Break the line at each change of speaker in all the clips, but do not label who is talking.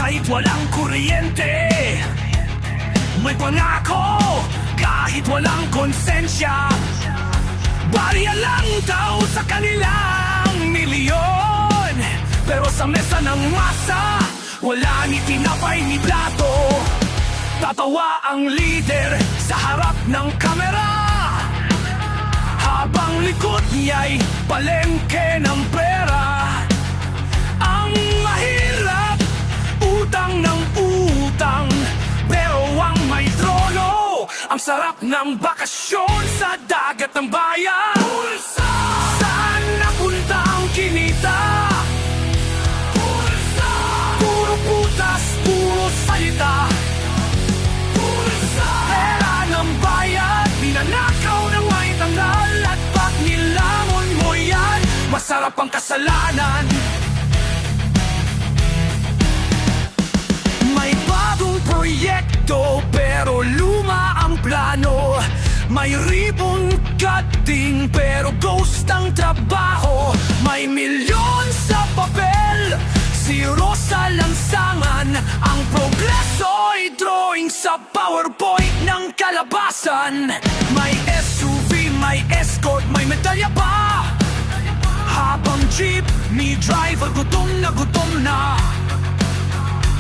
kahit walang kuryente. May pangako kahit walang konsensya. Barya lang daw sa kanilang milyon. Pero sa mesa ng masa, wala ni tinapay ni plato. Tatawa ang lider sa harap ng kamera, habang likod niya'y palengke ng pera. Ang mahirap, utang ng utang, pero ang may trono, ang sarap ng bakasyon sa dagat ng bayan. Pulsa! Saan napunta ang kinita? Pulsa! Puro putas, puro salita. Pulsa! Pera ng bayan, ninanakaw ng may tanggal. At pag nilamon mo yan, masarap ang kasalanan. May bagong proyekto pero luma ang plano. May ribbon cutting pero ghost ang trabaho. May milyon sa papel, zero sa lansangan. Ang progreso'y drawing sa PowerPoint ng kalabasan. May SUV, may escort, may medalya pa. Habang jeep, ni driver gutom na.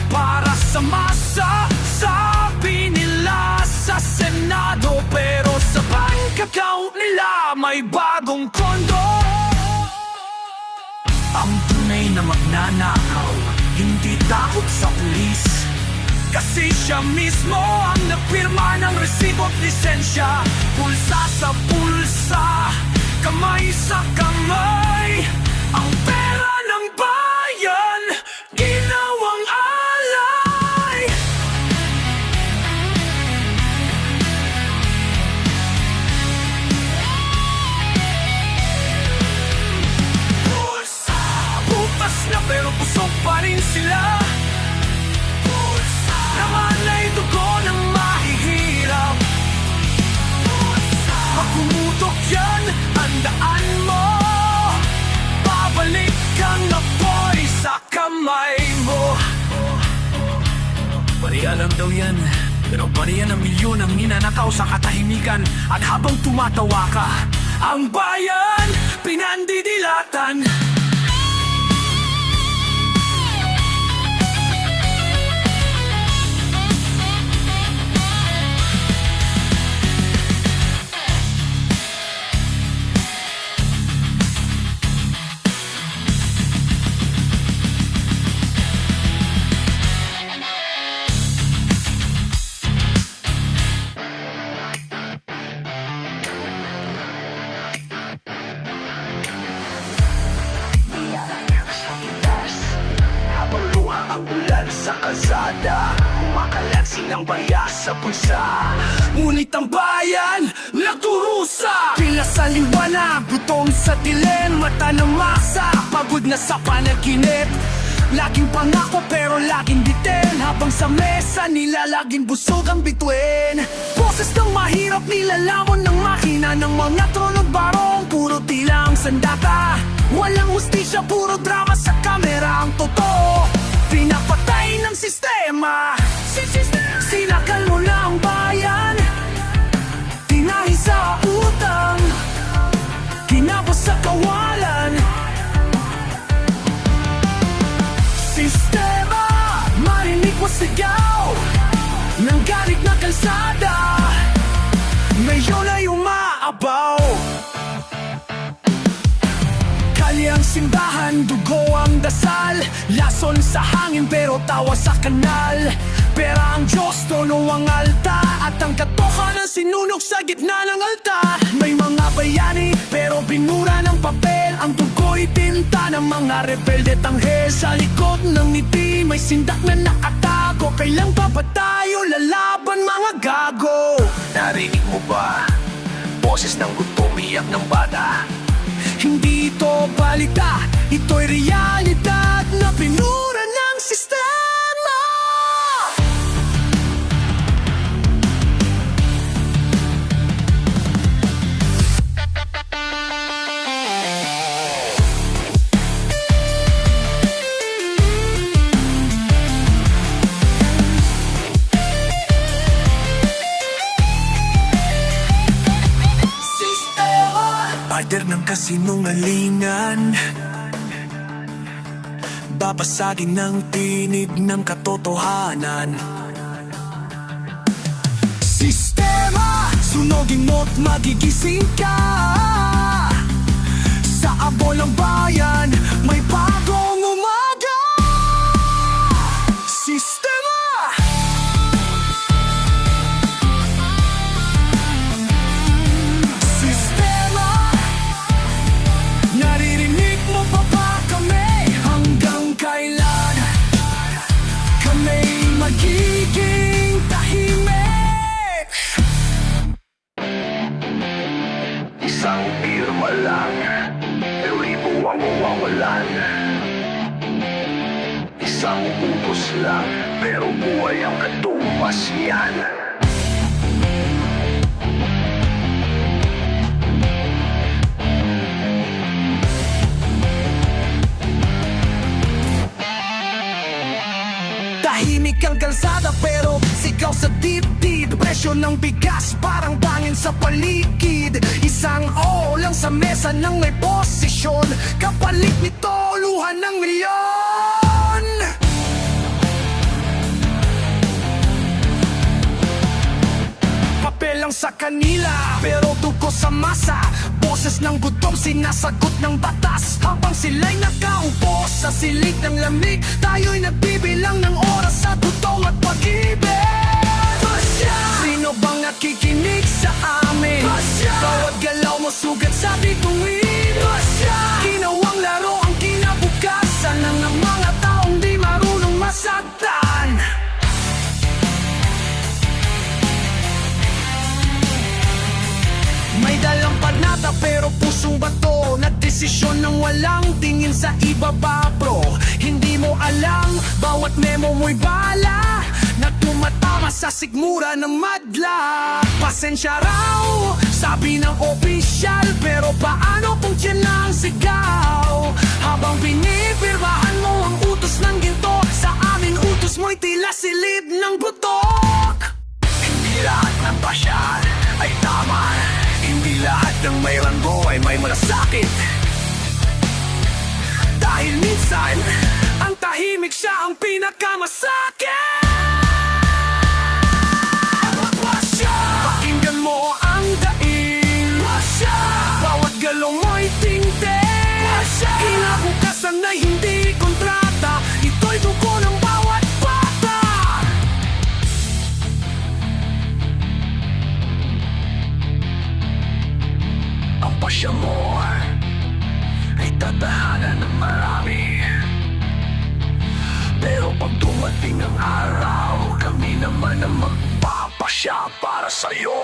Para sa masa, sabi nila sa Senado, pero sa bank account nila may bagong kondo. Ang tunay na magnanakaw, hindi takot sa pulis, kasi siya mismo ang nagpirma ng resibo at lisensya. Pulsa sa pulsa, kamay sa kamay, ang pera ng bayan ginawang alay. Pulsa! Butas na pero pusok pa rin sila. Pulsa! Naman ay dugo ng mahihirap. Pulsa! Pag pumutok yan, andaan mo, babalik kang apoy sa kamay mo. Bariya lang daw yan, pero bariya ng milyon ang ninanakaw sa katahimikan. At habang tumatawa ka, ang bayan pinandidilatan. Sa kalsada, kumakalat silang baya sa bulsa. Ngunit ang bayan, nagdurusa. Pila sa liwanag, gutom sa dilim, mata ng masa, pagod na sa panaginip. Laging pangako pero laging bitin, habang sa mesa nila laging busog ang bituin. Boses ng mahirap, nilalamon ng makina ng mga tronog barong, puro tila ang sandata. Walang hustisya, puro drama sa kamera. Ang totoo, pinapatay ng sistema. Sinakal mo na ang bayan, tinahi sa utang, kinapos sa kawalan. Sistema, marinig mo sigaw ng galit na kalsada, ngayon ay umaabaw. Kali ang simbahan, dugo ang dasal, lason sa hangin pero tawa sa kanal. Pera ang Diyos, tono ang alta, at ang katotohanan sinunog sa gitna ng altar. May mga bayani pero binura ng papel, ang dugo'y tinta ng mga rebelde tanghel. Sa likod ng ngiti may sindak na nakatago, kailan pa ba tayo lalaban mga gago?
Narinig mo ba? Boses ng gutom, iyak ng bata.
Hindi ito balita, ito'y realidad na pinura ng sistema. Pader ng kasinungalingan, babasagin ng tinig ng katotohanan. Sistema, sunogin mo't magigising ka. Sa abol ng bayan, may bagong umaga. Sistema, sistema, naririnig mo pa ba kami? Hanggang kailan kami magiging tahimik?
Isang pirma lang, pero libo ang mawawalan. Isang ubos lang, pero buhay ang katumbas yan.
Tahimik ang kalsada pero sigaw sa dibdib. Presyo ng bigas parang bangin sa paligid. Isang o lang sa mesa ng may posisyon. Kapalit nito luha ng milyon. Papel lang sa kanila pero dugo sa masa. Boses ng gutom sinasagot ng batas. Habang sila'y nakaupo sa silid ng lamig, tayo'y nagbibilang ng oras sa tutong at pag-ibig. Sino bang nakikinig sa amin? Bawat galaw mo sugat sa bituin. Ginawang laro ang kinabukasan ng mga taong di marunong masaktan. May dalang panata pero pusong bato na desisyon ng walang tingin sa ibaba bro. Hindi mo alam, bawat memo mo'y bala na tumatama sa sigmura ng madla. Pasensya raw, sabi ng opisyal, pero paano kung yan ang sigaw? Habang pinipirmahan mo ang utos ng ginto, sa amin utos mo'y tila silid ng butok.
Hindi lahat ng pasyan ay tama. Hindi lahat ng may ranggo ay may malasakit.
Dahil minsan, ang tahimik siya ang pinakamasakit. Pakinggan mo ang daing, bawat galaw mo'y tingting. Kinabukasan na hindi kontrata, ito'y dugo ng bawat bata.
Ang pasya mo ay tatahanan ng marami. Pero pag dumating ang araw, kami naman ang magpapasya para sa'yo.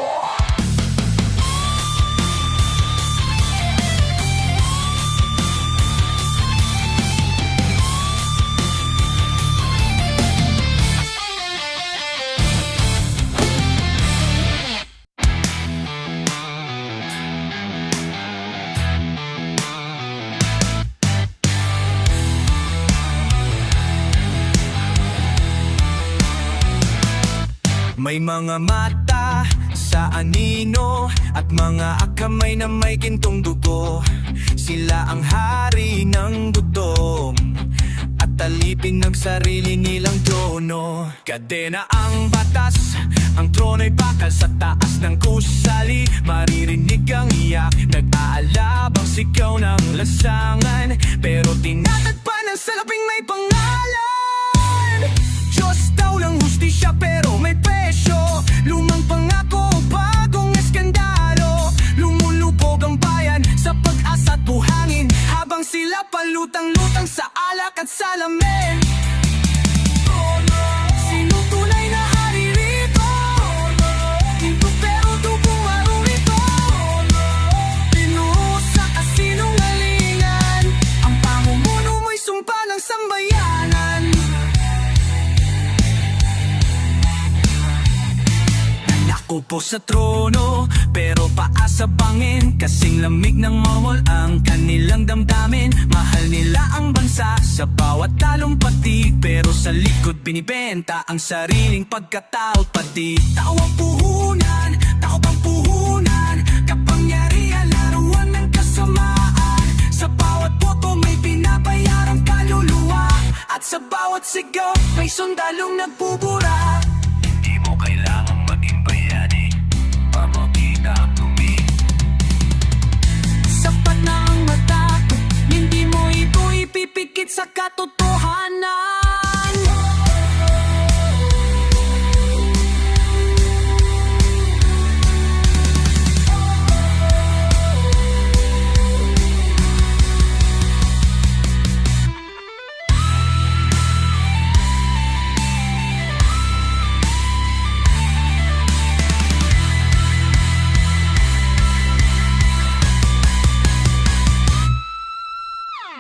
May mga mata sa anino at mga kamay na may gintong dugo. Sila ang hari ng gutom at talipin ng sarili nilang trono. Kadena ang batas, ang trono'y bakal sa taas ng kusali. Maririnig ang iyak, nag-aalabang sigaw ng lasangan, pero tinatagpan ng salaping may pangalan. Diyos daw ng hustisya pero may presyo. Lumang pangako, bagong eskandalo. Lumulubog ang bayan sa pag-asa at buhangin, habang sila palutang-lutang sa alak at salamin. Sino tunay na hari rito? Ginto pero dugong laro rito. Pinuho sa kasinungalingan, ang pamumuno mo'y sumpa ng sambayanan. Upo sa trono, pero paa sa bangin. Kasing lamig ng mawal ang kanilang damdamin. Mahal nila ang bansa sa bawat talumpati, pero sa likod binibenta ang sariling pagkatao. Pati tao ang puhunan, tao pang puhunan. Kapangyarihan, laruan ng kasalanan. bawat sigaw may sundalong nagbubura.
Di mo kailangang maging bayani para makita ang tumi.
Sapat na ang mata, hindi mo ito ipipikit sa katotohanan.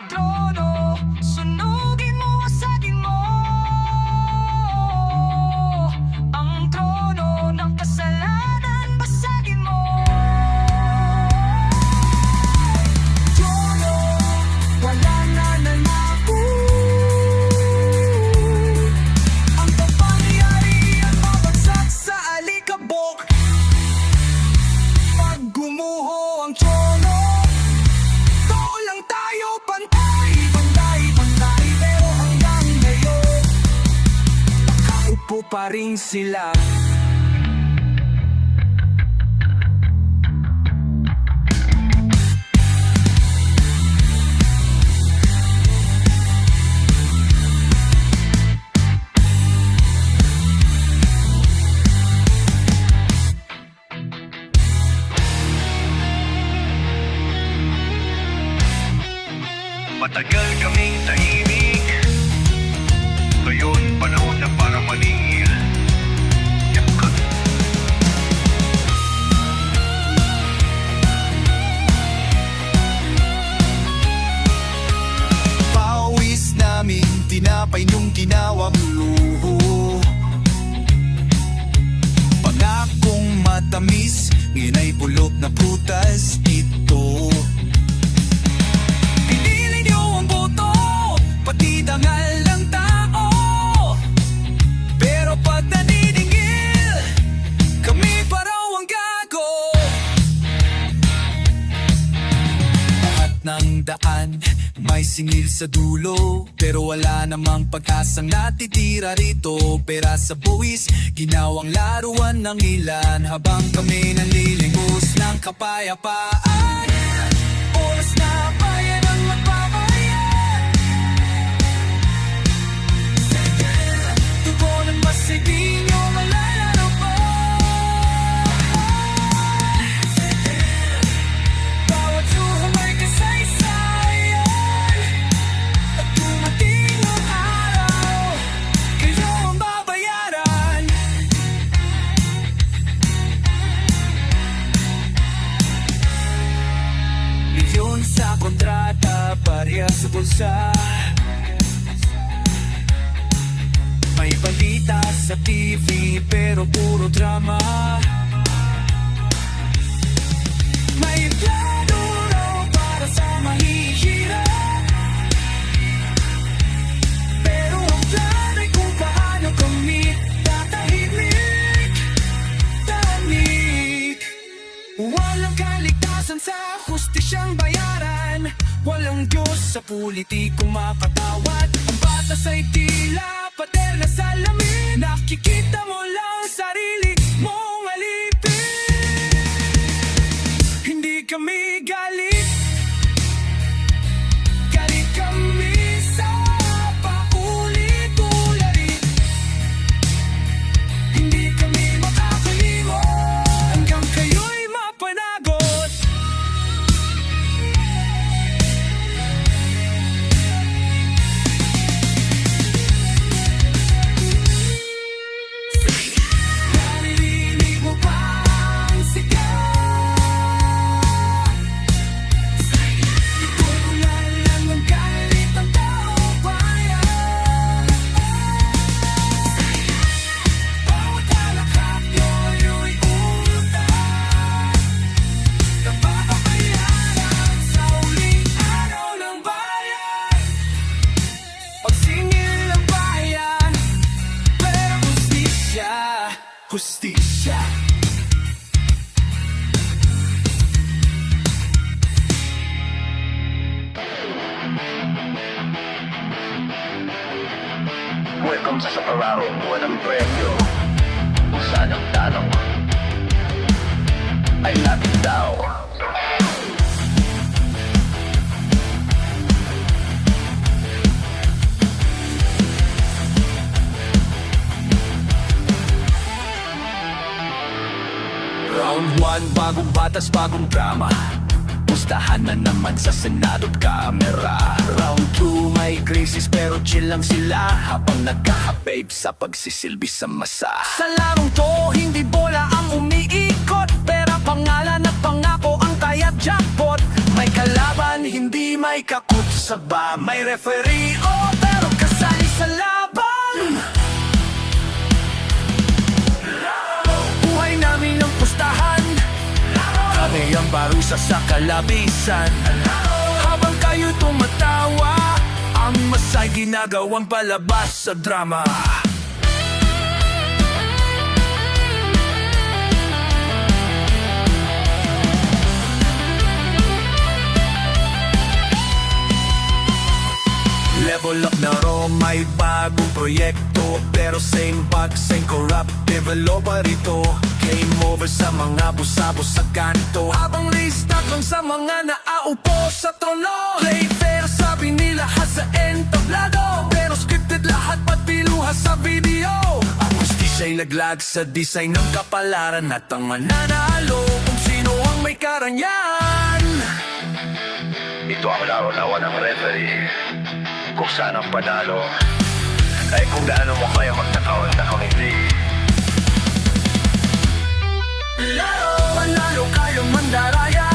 Trono, sunugin mo, asagin mo ang trono ng kasalanan, basagin mo.
Trono, wala na nanako. Ang kapangyarihan mabagsak sa alikabok. Pag gumuho ang trono, tao lang tayo, pantay, pantay, pantay. Pero hanggang ngayon, nakaupo pa rin sila.
Matagal kaming tahimik, ngayon panahon na para maningil. Yakat.
Pawis namin tinapay nung ginawang luho. Pangakong matamis, ngayon ay bulok na prutas ito. Pinili niyo ang boto, pati dangal ng tao. Pero pag naniningil, kami pa raw ang gago. Lahat ng daan may singil sa dulo, pero wala namang pag-asang natitira rito. Pera sa buwis, ginawang laruan ng ilan, habang kami nanlilimos ng kapayapaan. Oras na bayan ang magbabayad. Tugon ang masiging yung malalaro pa. Bawat suha may kasaysayan, at dumating ang araw, kayo ang babayaran. Milyon sa kontrata, parehas sa bulsa. May balita sa TV, pero puro drama. May plano raw para sa mahihirap, pero ang plano ay kung paano kami tatahimik. Tahimik. Walang kaligtasan sa hustisyang bayaran, walang Diyos sa politikong makatawad. Ang batas ay tila pader na salamin, nakikita mo lang sarili mong alipin. Hindi kami galit, galit kami sa paulit-ulit. Hindi kami makakalimot hanggang kayo'y mapanagot. Naririnig mo ba ang sigaw? Itulan lang ng galit ng taong bayan. Bawat halakak nyo'y utang, napapabayaran sa huling araw ng bayan. Pagsingil ng bayan, pero hustisya, hustisya.
Ayon sa paro, walang premyo. Kung saan ang tanong ay lapit daw.
Round 1, bagong batas, bagong drama. Pustahan na naman sa Senado at Kamera. Round 2, may krisis pero chill lang sila habang nagkaka-babe sa pagsisilbi sa masa. Sa larong to, hindi bola ang umiikot, pera, pangalan at pangako ang kaya jackpot. May kalaban, hindi may kakut sa ba. May referee, oh, pero kasali sa laban. Buhay namin ang pustahan, kami ang parusa sa kalabisan. Habang kayo tumatawa, ang masay ginagawang palabas sa drama. Level up na raw, may bagong proyekto, pero same bag, same corrupt developer ito. Game over sa mga busabos sa kanto, habang listak lang sa mga naaupo sa trono. Play fair, sabi nila ha sa entablado, pero scripted lahat pati luha sa video. Ang justisya'y laglag sa design ng kapalaran, at ang mananalo kung sino ang may karangyaan.
Ito ang laro na walang referee. Kung saan ang panalo ay kung gaano mo kaya magtakawan na kung hindi.
Panalo kayo mandaraya,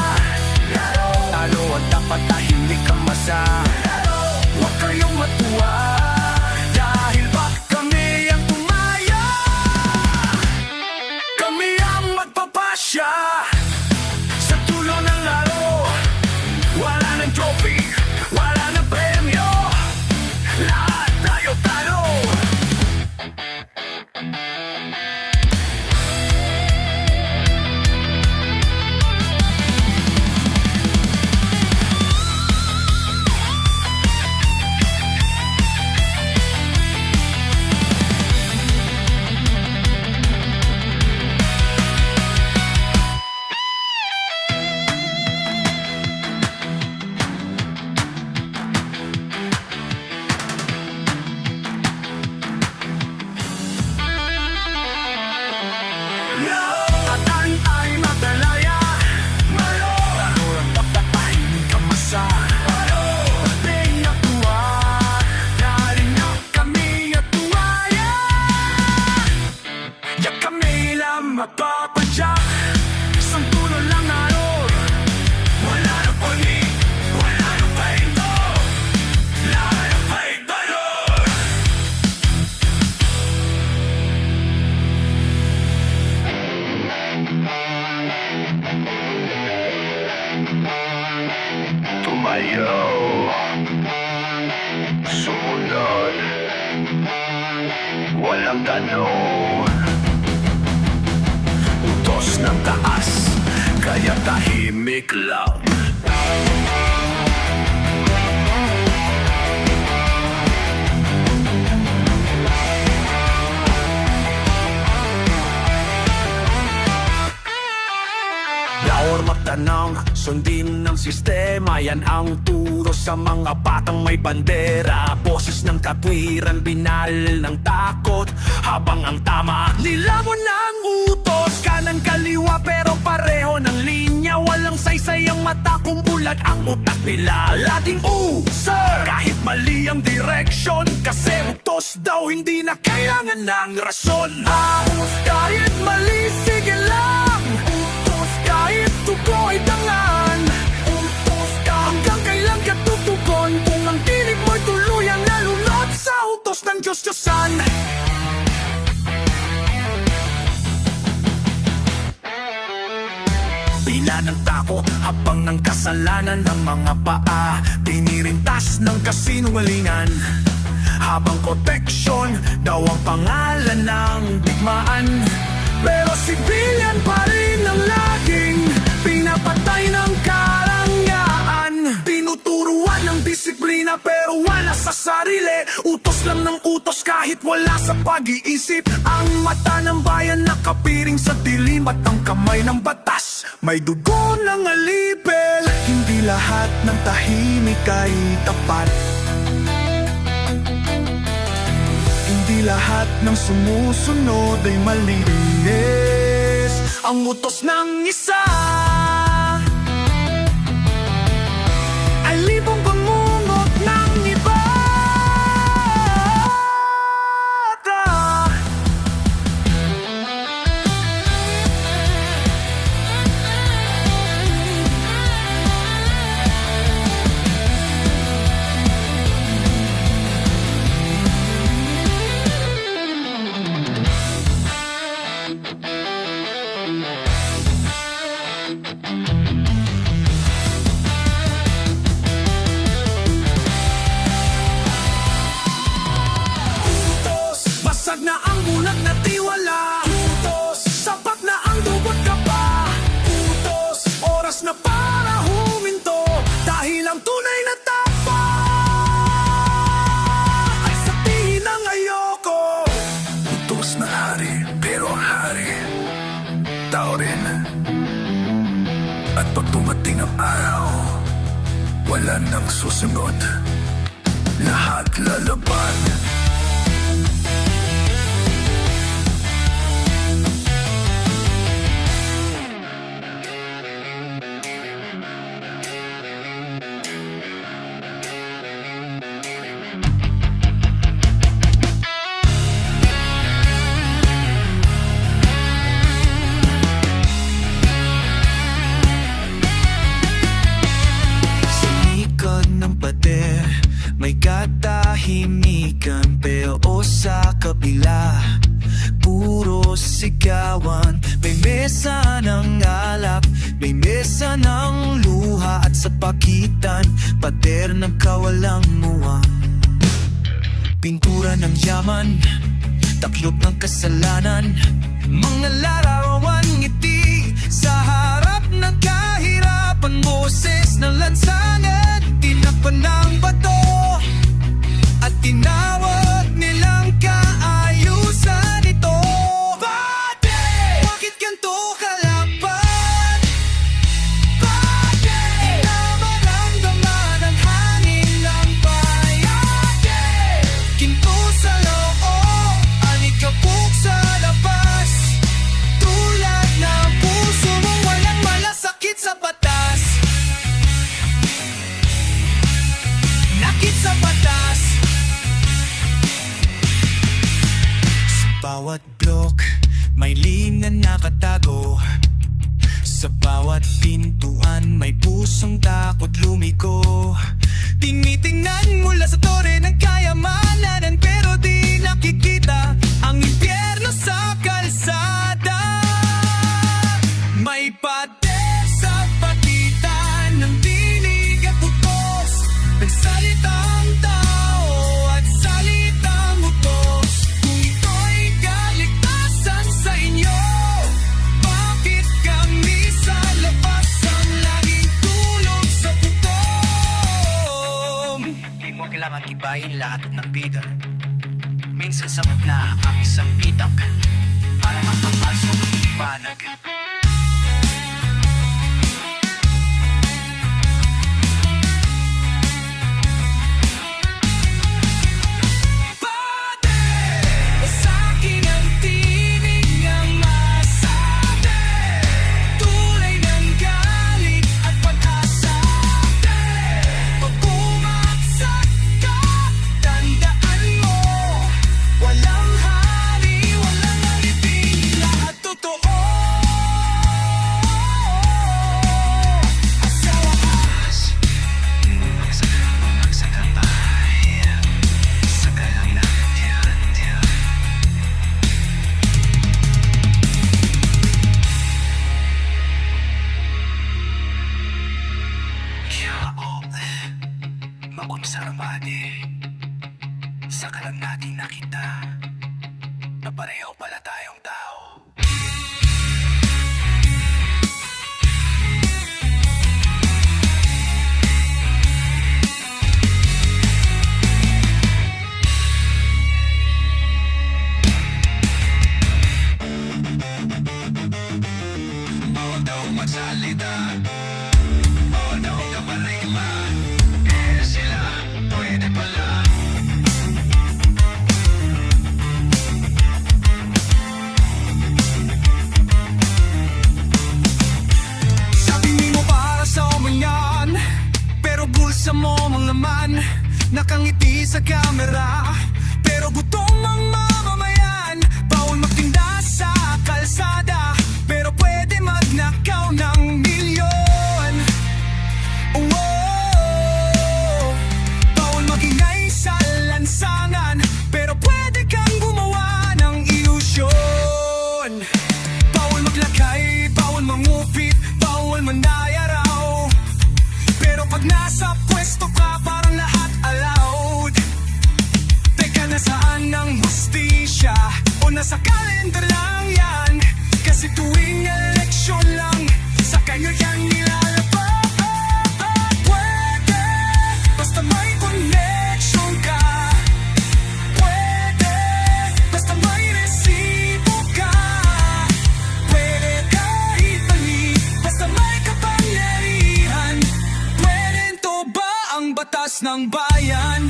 talo at dapat tahimik ang masa. Huwag kayong matuwa, dahil bakit kami ang tumaya. Kami ang magpapasya sa tulo ng laro. Wala ng trophy, wala ng premyo, lahat tayo talo. At ay magdalaya, ang papatahimik ang masa. Ping na tuwa, dahil na kami at tuwaya. Yak kami lang mapapadyak, isang tulo lang araw. Wala na puni, wala na pahinto, lahat na pahintayo.
Tumayo, sumunod, walang tanong.
Utos ng taas, kaya tahimik lang. Daor magtanong, sundin ng sistema, yan ang turo sa mga batang may bandera. Boses ng katwiran, binal ng takot, habang ang tama nilamon ng utos. Kanan kaliwa pero pareho ng linya, walang saysay ang mata kung bulag ang utak nila. Laging sir, kahit mali ang direksyon, kasi utos daw hindi na kailangan ng rason. Kahit mali, sige lang, kahit tugo ay dangan, utos ka hanggang kailan ka tutugon. Kung ang tinig mo'y tuluyang nalunod sa utos ng Diyos-Diyosan. Pila ng tako, habang ng kasalanan ng mga paa, tinirintas ng kasinungalingan. Habang proteksyon daw ang pangalan ng digmaan, pero civilian pa rin ang laging pinapatay ng karangyaan. Tinuturuan ng disiplina
na pero wala sa sarili. Utos lang ng utos kahit wala sa pag-iisip. Ang mata ng bayan nakapiring sa dilim at ang kamay ng batas may dugo ng alipel. Hindi lahat ng tahimik ay tapat. Hindi lahat ng sumusunod ay malinis. Ang utos ng isa ay libong pamungot ng iba. Basag na ang bulag na tiwala. Utos, sapat na ang dubot ka pa. Utos, oras na para huminto. Dahil ang tunay na tapa ay sabihin ng ayoko. Utos na hari, pero ang hari tao rin. At pag dumating ang araw, wala nang susunod. Lahat lalaban.
May katahimikan pero sa kabila puro sigawan. May mesa ng alak, may mesa ng luha. At sa pagitan, pader ng kawalang muwa. Pintura ng yaman, taklop ng kasalanan. Mga larawan ngiti sa harap ng kahirapan. Boses ng lansangan, tinakpan ng bato. At tinawag nilang kaayusan ito. Bakit ganito kalaban? Bakit na maramdaman ang hangin ng bayan? Ginto sa loob, alikabok sa labas. Tulad ng puso mong walang malasakit sa batas. Nakit sa batas. Bawat blok, may linya nakatago. Sa bawat pintuan, may pusong takot lumiko. Tinitingnan mula sa tore ng kayamanan, pero di nakikita ang impyerno sa kalsada. May pader sa pagitan ng dinig at utos. Nagsalitang tao at salitang utos. Kung ito'y kaligtasan sa inyo, bakit kami sa labas ang laging tulog sa putom? Di mo kailangan ibayin lahat ng bida. Minsan sabot na ang isang itak para makapasok ang liwanag. Makunsarabade, saka lang natin nakita na pareho pala tayong tao. Buksan mo ang laman, nakangiti sa kamera, pero gutom ang mamamayan. Bawal magtinda sa kalsada, pero pwede magnakaw ng milyon. Oh, bawal magingay sa lansangan, pero pwede kang gumawa ng ilusyon. Bawal maglakay, bawal mangupit, bawal manayaraw, pero pag nasa pwesto ka, parang lahat allowed. Teka, nasaan ang hustisya? O nasa kalendar lang yan? Kasi tuwing eleksyon lang, sa kanya yan nilalabas. Pwede, basta may connection ka. Pwede, basta may resibo ka. Pwede kahit mali, basta may kapangyarihan. Pwede to ba ang batas ng bayan?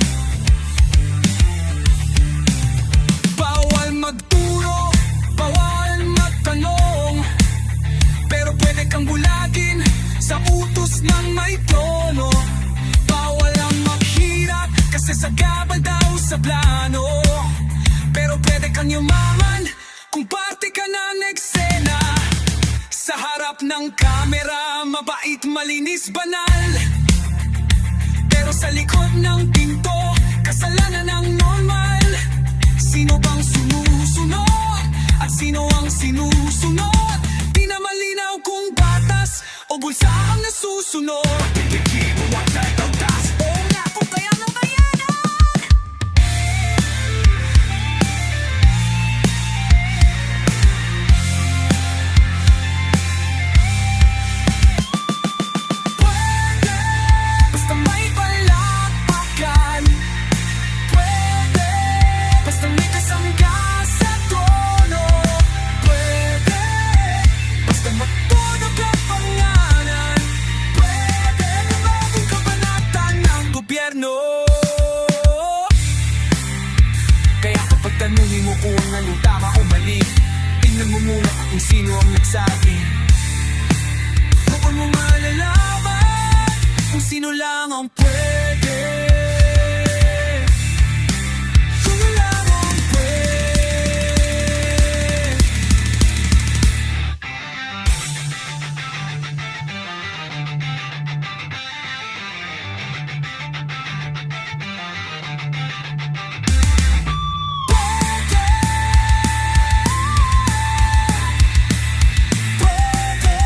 Bawal magturo, bawal magtanong, pero pwede kang bulagin sa utos ng may trono. Bawal ang maghirap kasi sagabal daw sa plano, pero pwede kang yumaman kung parte ka ng eksena. Sa harap ng kamera, mabait, malinis, banal, pero sa likod ng pinto, kasalanan ng normal. Sino bang sumusunod at sino ang sinusunod? Di na malinaw kung batas o bulsa ang nasusunod. Pinitibo ang tagtas, oo nga, kung kaya ng bayanan. Pwede, basta may palakpakan. Pwede, basta may kasangga sa tono. Pwede, basta matunog ang pangalan. Pwede, bagong kabanata ng gobyerno. Kaya kapag tanungin mo kung anong tama o mali, tingnan mo muna kung sino ang nagsabi. Huwag mo malalaman kung sino lang ang pwede. Sino lang ang pwede. Pwede,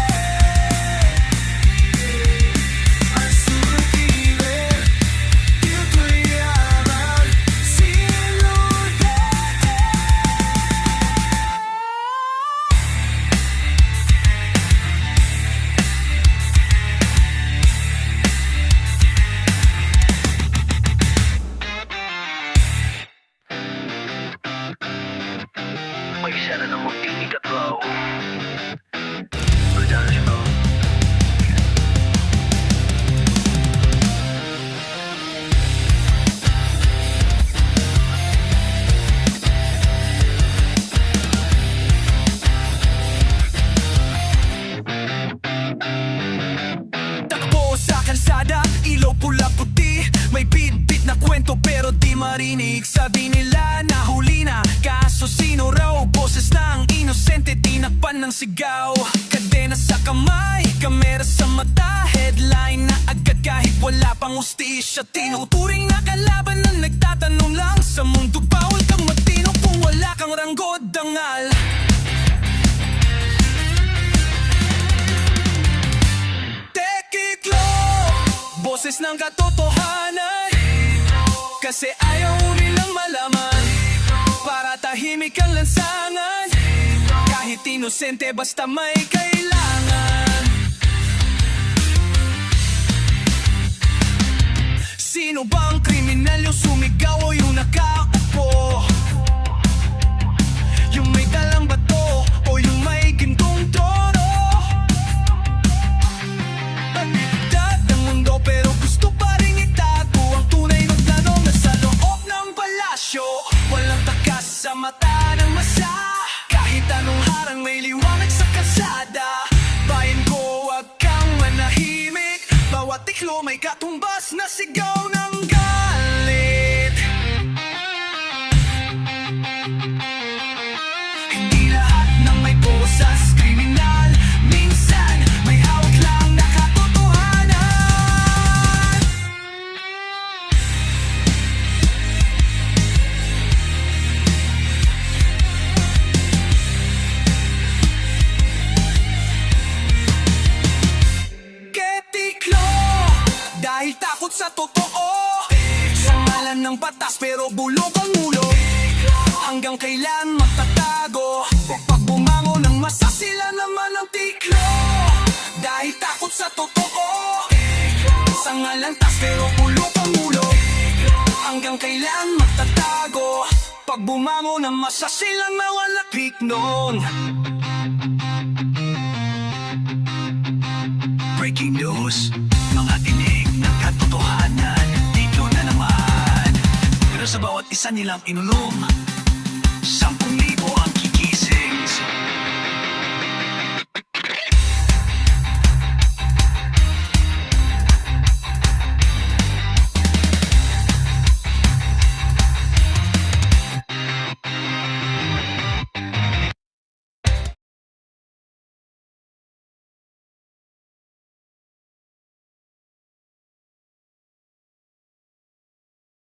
ang surtire, ito'y yaman, sinulete.
May isa na namang ikatlaw. Berjalan siya bro.
Takbo sa kalsada, ilaw pula puti, may bit-bit na kwento pero di marinig. Sabi nila nahuli na, kaso sino raw? Boses ng inosente, tinakpan ng sigaw. Kadena sa kamay, kamera sa mata, headline na agad kahit wala pang hustisya. Tinuturing na kalaban na nagtatanong lang, sa mundo bawal kang matino kung wala kang ranggo dangal. Tekiklo, boses ng katotohanan, kasi ayaw nilang malaman. Para tahimik ang lansangan, kahit inosente basta may kailangan. Sino bang kriminal, yung sumigaw o yung nakaupo? Yung may dalang bato o yung may gintong trono? Pagdad ng mundo pero gusto pa rin itago ang tunay ng plano. Nasa loob ng palasyo, walang takas sa mata ng masa. Kahit anong harang may liwanag sa kalsada. Bayan ko, wag kang manahimik, bawat tiklo may katumbas na na sigaw ng galit. Hindi lahat ng may posas kriminal, minsan may hawak lang na katotohanan. Ketiklo, dahil takot sa totoo, sa ngalan ng batas pero bulok ang ulo. Hanggang kailan magtatago? Pag bumango ng masa sila naman ang tiklo. Dahil takot sa totoo, sa ngalan tas pero bulok ang ulo. Hanggang kailan magtatago? Pag bumango ng masa silang nawalakrik noon. Breaking news, mga tinig ng katotohanan, dito na naman. Pero sa bawat isa nilang inulong,